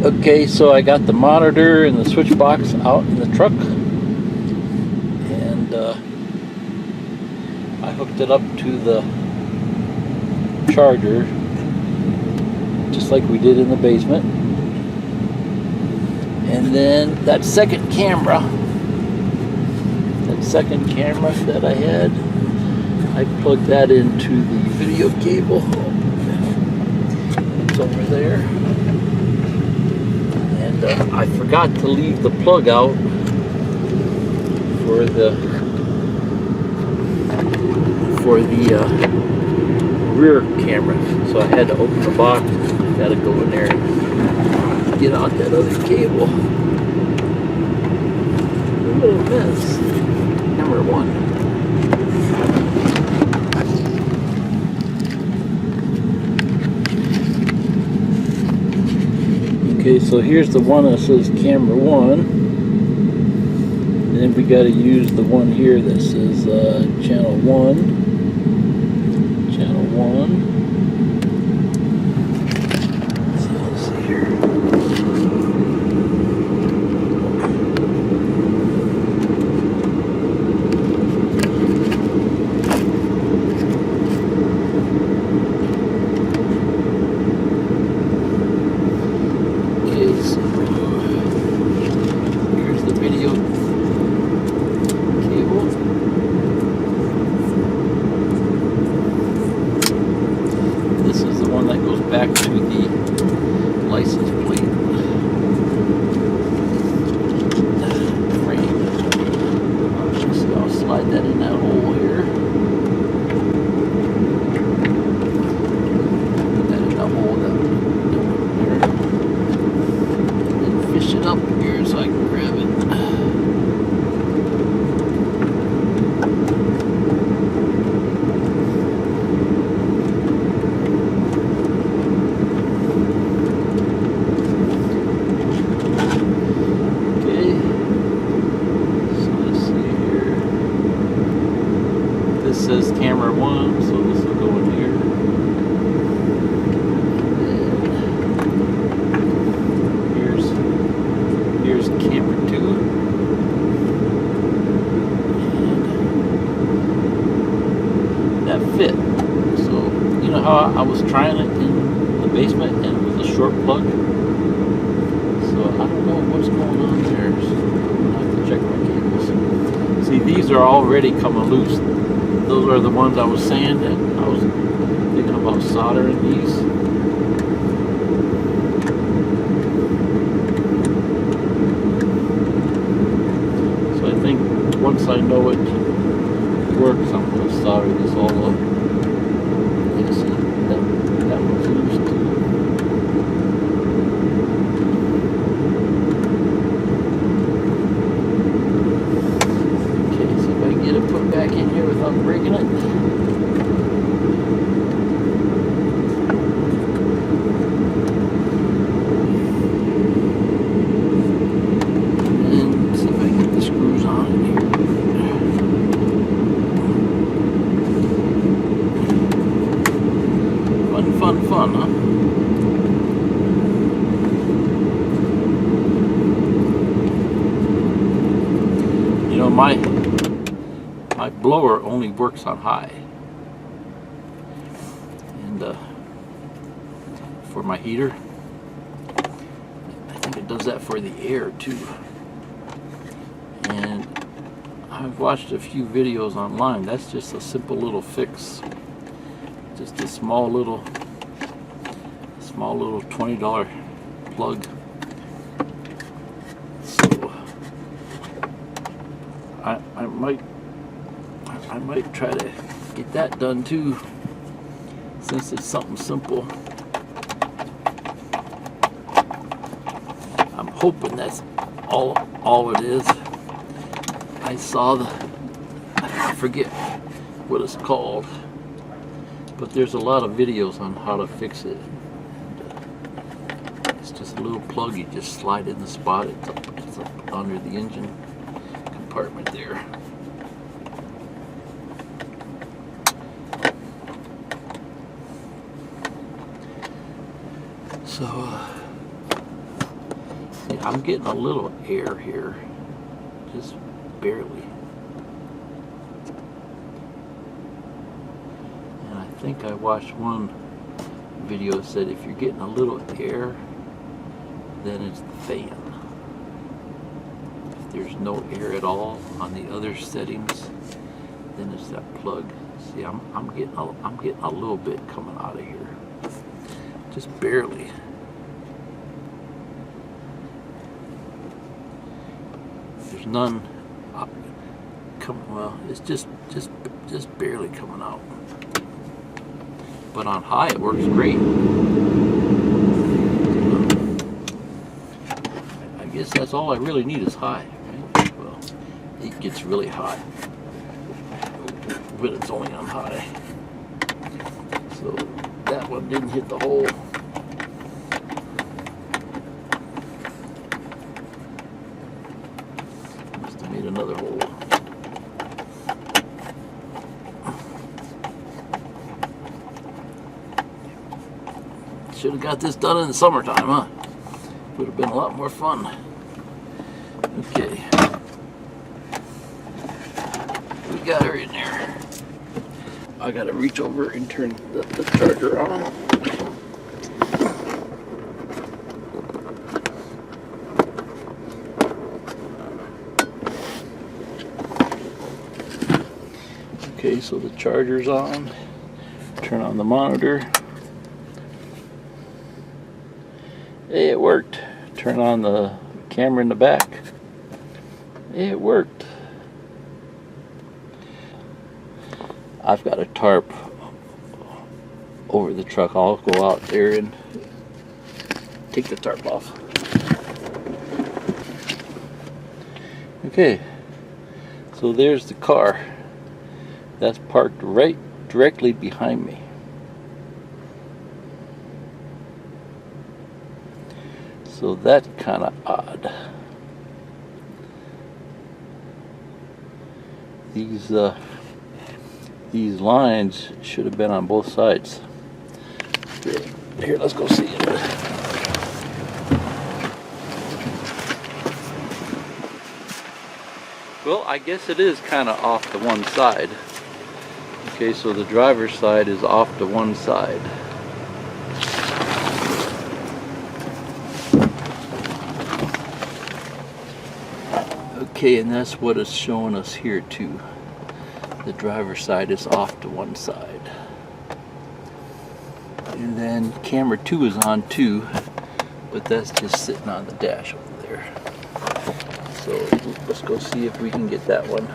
Okay, so I got the monitor and the switch box out in the truck, and I hooked it up to the charger just like we did in the basement. And then that second camera that I had, I plugged that into the video cable. It's over there. And I forgot to leave the plug out for the rear camera. So I had to open the box. Got to go in there and get out that other cable. A little mess. Number one. Okay, so here's the one that says camera 1. And then we got to use the one here that says channel 1. Channel 1. So let's see here. Back to the license plate frame. So I'll slide that in that hole here. Put that in that hole down there. And then fish it up here so I can grab it. This says camera 1, so this will go in here. And here's camera 2. And that fit. So you know how I was trying it in the basement and it was a short plug. So I don't know what's going on there. So I'm gonna have to check my cables. See, these are already coming loose. Those are the ones I was saying that I was thinking about soldering these. So I think once I know it works, I'm going to solder this all up. You see, that one's loose too. Get it put back in here without breaking it. And see if I can get the screws on in here. Fun, huh? You know, my blower only works on high, and for my heater, I think it does that for the air too. And I've watched a few videos online. That's just a simple little fix, just a small little $20 plug. So I might try to get that done too, since it's something simple. I'm hoping that's all it is. I saw I forget what it's called, but there's a lot of videos on how to fix it. It's just a little plug you just slide in the spot. It's up under the engine compartment there. So I'm getting a little air here, just barely. And I think I watched one video that said if you're getting a little air, then it's the fan. If there's no air at all on the other settings, then it's that plug. See, I'm getting a little bit coming out of here, just barely. There's none coming. Well, it's just barely coming out. But on high, it works great. I guess that's all I really need is high. Right? Well, it gets really hot, but it's only on high. So that one didn't hit the hole. Must have made another hole. Should have got this done in the summertime, huh? Would have been a lot more fun. Okay. We got her in there. I gotta reach over and turn the charger on. Okay, so the charger's on. Turn on the monitor. Hey, it worked. Turn on the camera in the back. Hey, it worked. I've got a tarp over the truck. I'll go out there and take the tarp off. Okay, so there's the car. That's parked right directly behind me. So that's kind of odd. These lines should have been on both sides. Okay, here, let's go see it. Well, I guess it is kind of off to one side. Okay, so the driver's side is off to one side. Okay, and that's what it's showing us here too. The driver's side is off to one side. And then camera 2 is on too, but that's just sitting on the dash over there. So let's go see if we can get that one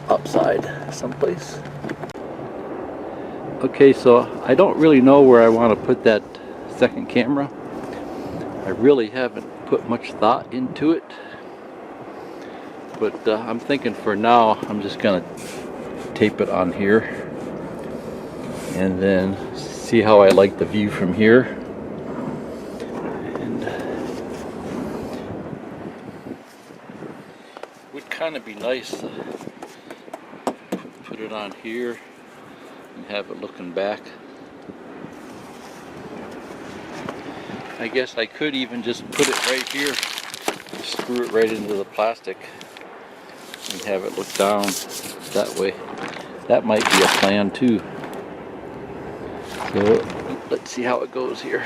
upside someplace. Okay, so I don't really know where I want to put that second camera. I really haven't put much thought into it, but I'm thinking for now I'm just gonna tape it on here and then see how I like the view from here. And it would kind of be nice to put it on here and have it looking back. I guess I could even just put it right here, screw it right into the plastic and have it look down that way. That might be a plan too. So let's see how it goes here.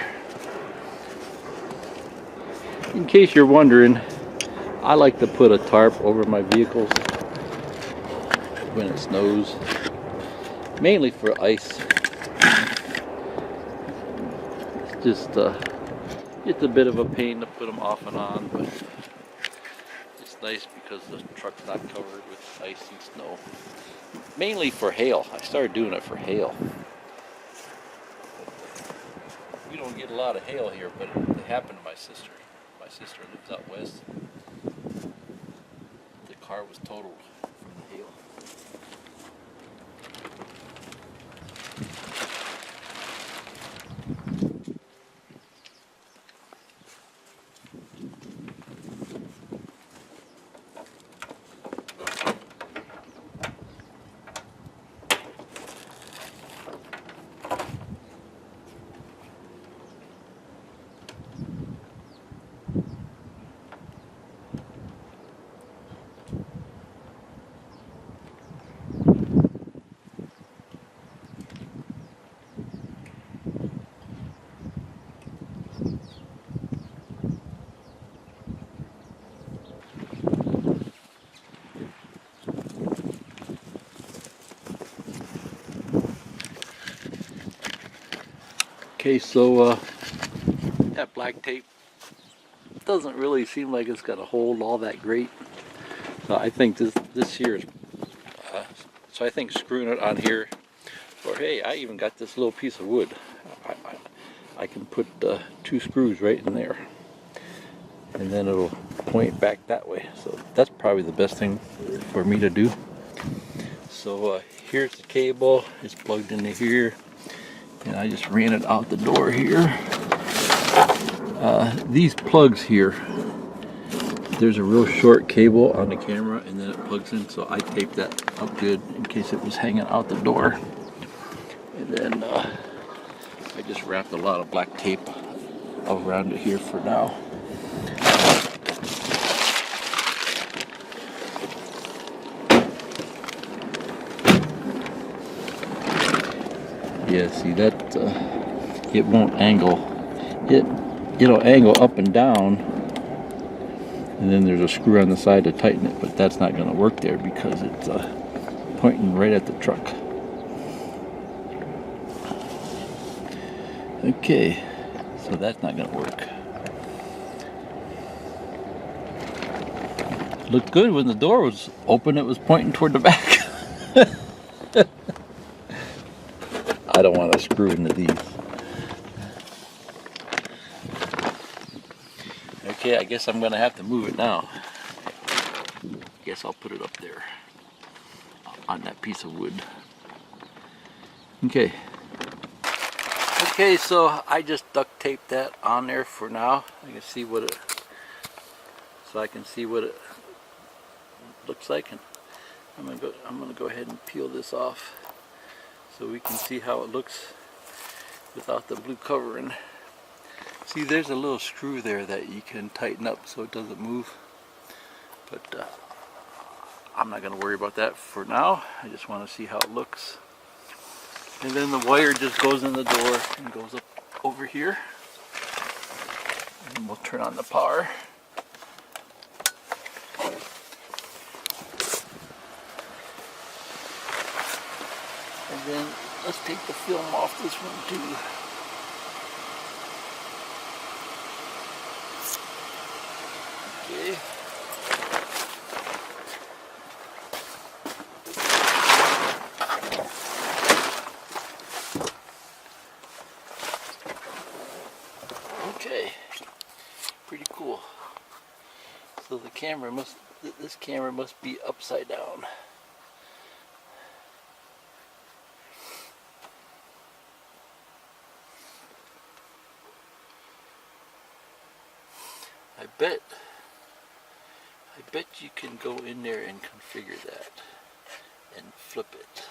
In case you're wondering, I like to put a tarp over my vehicles when it snows, mainly for ice. It's just it's a bit of a pain to put them off and on, but it's nice because the truck's not covered with ice and snow. Mainly for hail. I started doing it for hail. We don't get a lot of hail here, but it happened to my sister. My sister lives out west. The car was totaled from the hail. Okay, so that black tape doesn't really seem like it's gonna hold all that great. So I think this here is, so I think screwing it on here, or hey, I even got this little piece of wood. I can put 2 screws right in there, and then it'll point back that way. So that's probably the best thing for me to do. So here's the cable. It's plugged into here, and I just ran it out the door here. These plugs here, there's a real short cable on the camera, and then it plugs in, so I taped that up good in case it was hanging out the door. And then I just wrapped a lot of black tape around it here for now. Yeah, see that, it won't angle. It'll angle up and down, and then there's a screw on the side to tighten it, but that's not going to work there because it's pointing right at the truck. Okay, so that's not going to work. It looked good when the door was open, it was pointing toward the back. I don't want to screw into these. Okay, I guess I'm going to have to move it now. I guess I'll put it up there on that piece of wood. Okay. Okay, so I just duct taped that on there for now. I can see what it, so I can see what it looks like, and I'm gonna go ahead and peel this off so we can see how it looks without the blue covering. See, there's a little screw there that you can tighten up so it doesn't move, but I'm not going to worry about that for now. I just want to see how it looks. And then the wire just goes in the door and goes up over here. And we'll turn on the power. And then let's take the film off this one too. Okay. Okay. Pretty cool. So the camera this camera must be upside down. I bet you can go in there and configure that and flip it.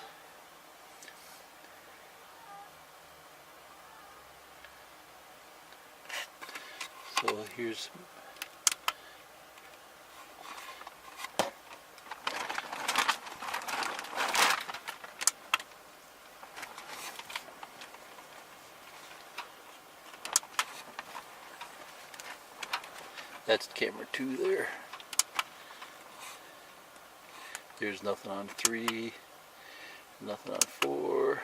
So here's that's camera 2 there. There's nothing on 3, nothing on 4.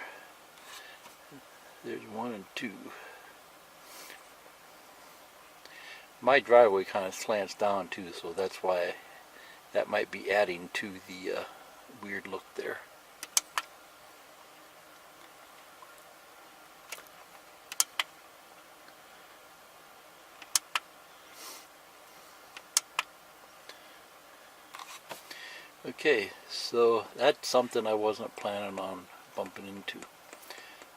There's 1 and 2. My driveway kind of slants down too, so that's why that might be adding to the weird look there. Okay, so that's something I wasn't planning on bumping into.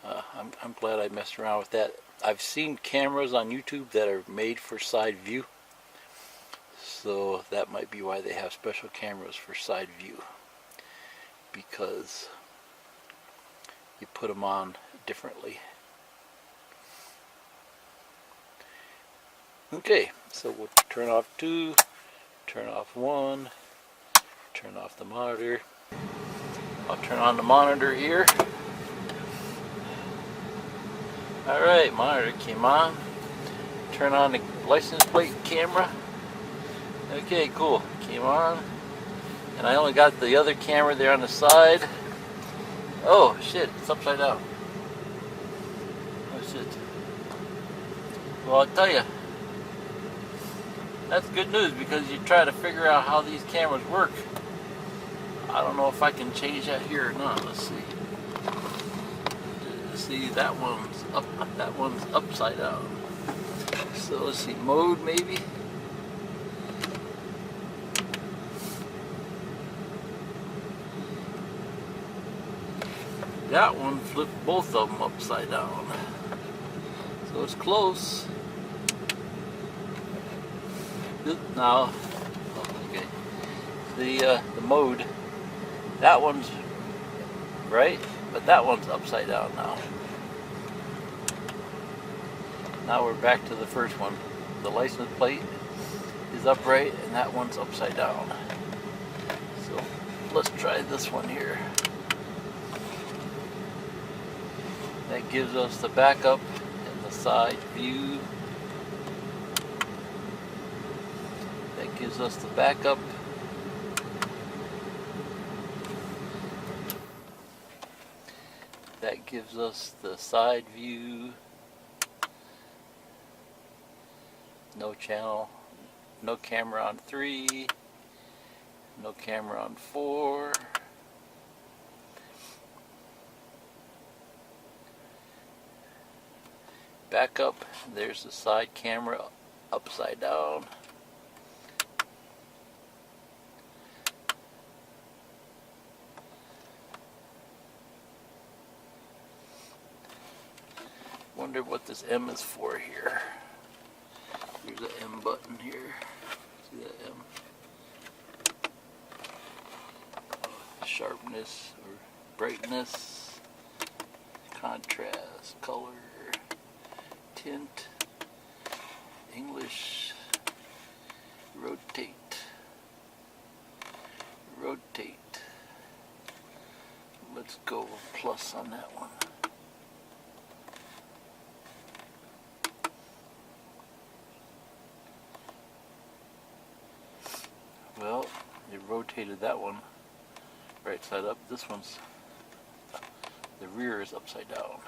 I'm glad I messed around with that. I've seen cameras on YouTube that are made for side view, so that might be why they have special cameras for side view, because you put them on differently. Okay, so we'll turn off 2, turn off 1, turn off the monitor. I'll turn on the monitor here. Alright, monitor came on. Turn on the license plate camera. Okay, cool. Came on. And I only got the other camera there on the side. Oh shit, it's upside down. Oh shit. Well, I'll tell you, that's good news because you try to figure out how these cameras work. I don't know if I can change that here or not. Let's see. See, that one's upside down. So let's see, mode maybe. That one flipped both of them upside down. So it's close. Now, okay, the mode, that one's right, but that one's upside down now. Now we're back to the first one. The license plate is upright and that one's upside down. So let's try this one here. That gives us the backup and the side view. That gives us the backup. That gives us the side view. No channel, no camera on 3, no camera on 4. Backup, there's the side camera upside down. Wonder what this M is for here. Here's the M button here. See that M? Sharpness or brightness, contrast, color, tint, English, rotate, rotate. Let's go plus on that one. Well, it rotated that one right side up. This one's, the rear is upside down.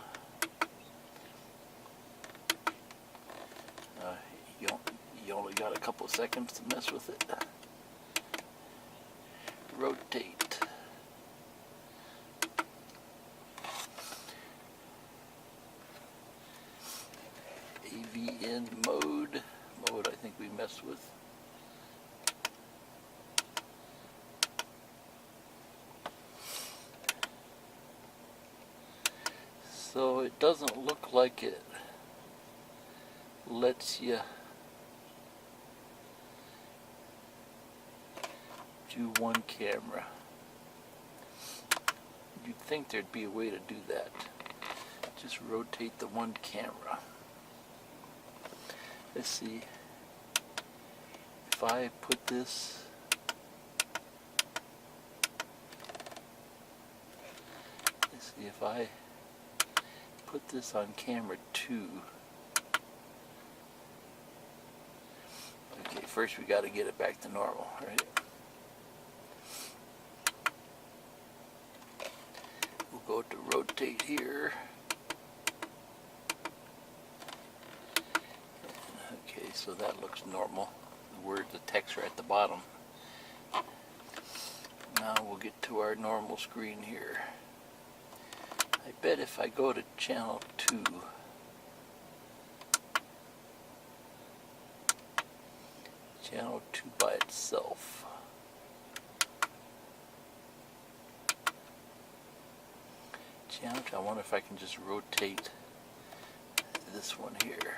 You only got a couple of seconds to mess with it. Rotate. AVN mode. Mode I think we messed with. So it doesn't look like it lets you do one camera. You'd think there'd be a way to do that. Just rotate the one camera. Let's see. If I put this, let's see if I put this on camera 2. Okay, first we got to get it back to normal, right? We'll go to rotate here. Okay, so that looks normal. The text are at the bottom. Now we'll get to our normal screen here. I bet if I go to channel 2, channel 2 by itself, channel 2, I wonder if I can just rotate this one here.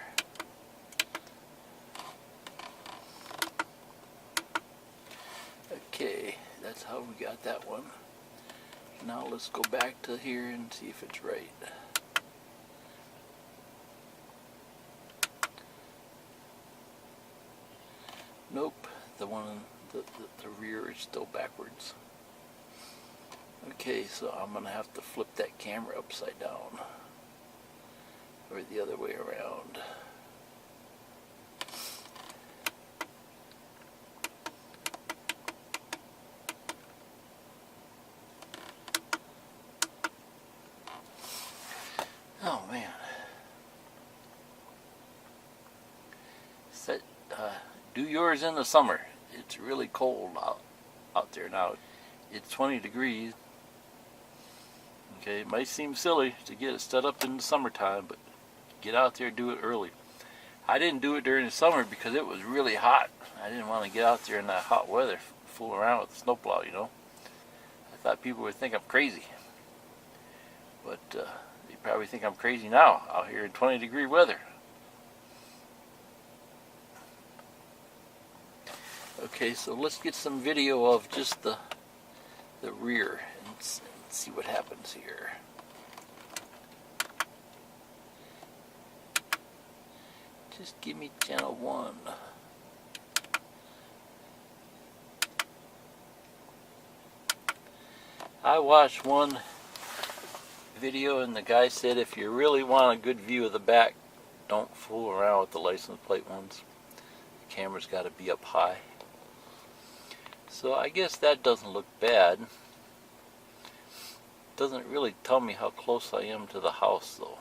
Okay, that's how we got that one. Now let's go back to here and see if it's right. Nope, the rear is still backwards. Okay, so I'm gonna have to flip that camera upside down, or the other way around. Oh man. it. Do yours in the summer. It's really cold out there now. It's 20 degrees. Okay, it might seem silly to get it set up in the summertime, but get out there, do it early. I didn't do it during the summer because it was really hot. I didn't want to get out there in that hot weather, fool around with the snowplow, you know. I thought people would think I'm crazy. But they probably think I'm crazy now, out here in 20-degree weather. Okay, so let's get some video of just the rear and see what happens here. Just give me channel 1. I watched one video and the guy said if you really want a good view of the back, don't fool around with the license plate ones. The camera's got to be up high. So I guess that doesn't look bad. Doesn't really tell me how close I am to the house though.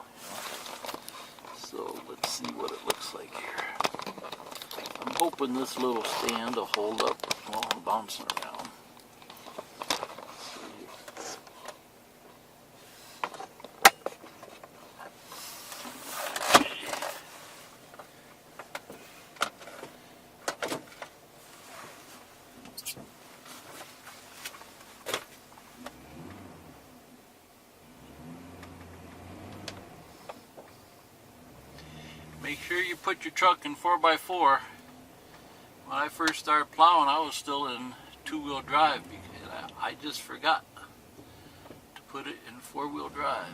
So let's see what it looks like here. I'm hoping this little stand will hold up while I'm bouncing around. Make sure you put your truck in 4x4. When I first started plowing, I was still in 2-wheel drive because I just forgot to put it in 4-wheel drive.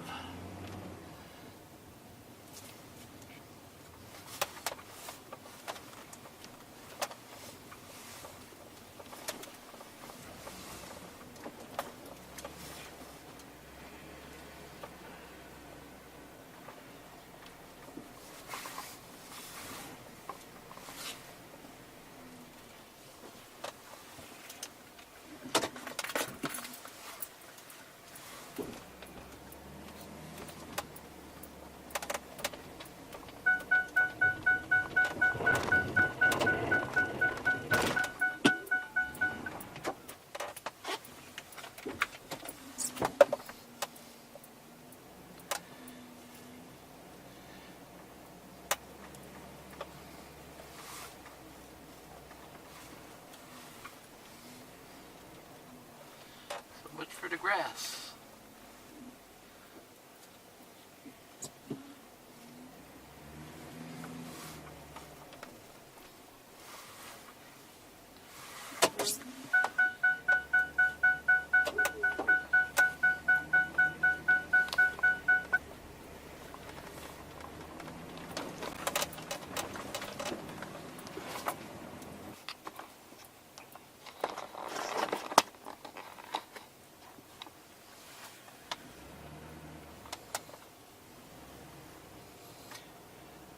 Much for the grass.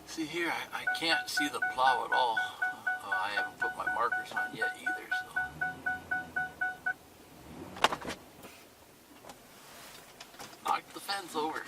See here, I can't see the plow at all. I haven't put my markers on yet either, so. Knocked the fence over.